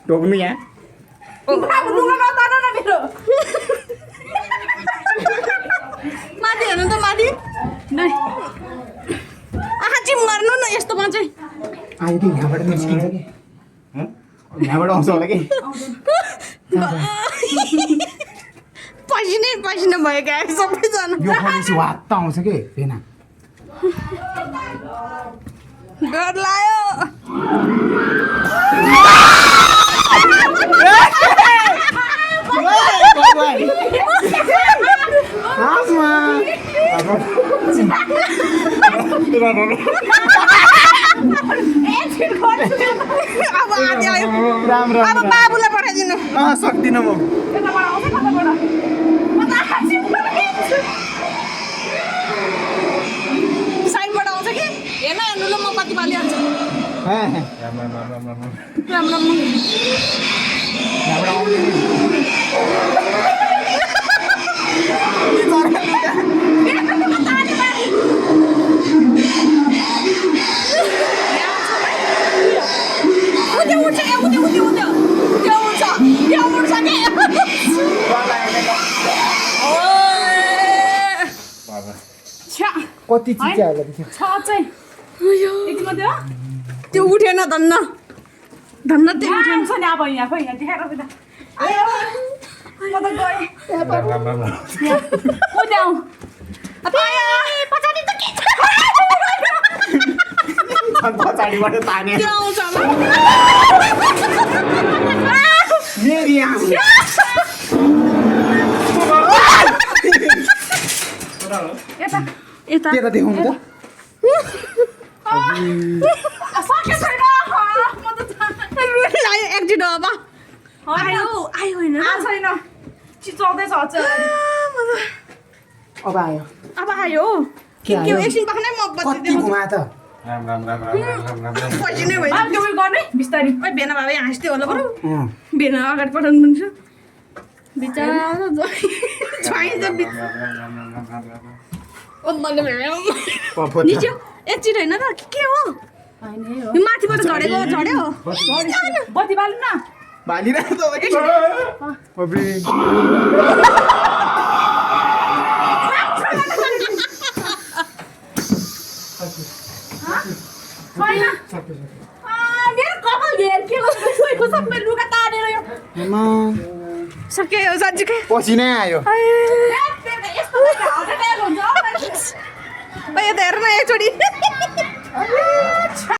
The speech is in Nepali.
टोक्नु यहाँ माथि हेर्नु त माथि आँखा चिम गर्नु न यस्तोमा चाहिँ आयो कि यहाँबाट निस्किन्छ कि यहाँबाट आउँछ होला कि पसिनै पसिना भयो क्या सबैजना यो फलेपछि वात्त आउँछ कि फेना डर लाग्यो अब आधी आयो अब बाबुलाई पठाइदिनु सक्दिनँ म साइडबाट आउँछ कि हेर्न हेर्नु ल म कति पालिहाल्छु राम राम कति चिज होला त्यो उठेन धन्न धन्न त्यो उठेन छ नि अब यहाँ खोइ यहाँ देखाएर खोइ त म त गएँ उद्याउ पछाडि त के पछाडिबाट ताने त्यो आउँछ मेरी आमा यता यता के त देखाउनु त सके छैन म त आयो एकजिट अब आयो आयो होइन छैन चिचाउँदैछ अचेल अब आयो अब आयो के के आयो? एकछिन पाख्नै म कति बत्ती घुमा त पसिनै भयो अब त्यो उयो गर्ने बिस्तारी ओइ बेना बाबा हाँस्दै होला बरु बेना अगाडि पठाउनु पर्छ बिचारा छोइन्छ निचो एकछिन होइन र के हो यो माथिबाट झरेको झऱ्यो बत्ती बाल्नु न भालिरहेको त कि अबे मेरो कपाल घेर के गर्दैछु सबै लुगा तानेर यो आमा सक्यो साँच्चीकै पसिनै आयो यस्तो हार्ट एट्याक हुन्छ यता हेर न एकचोटि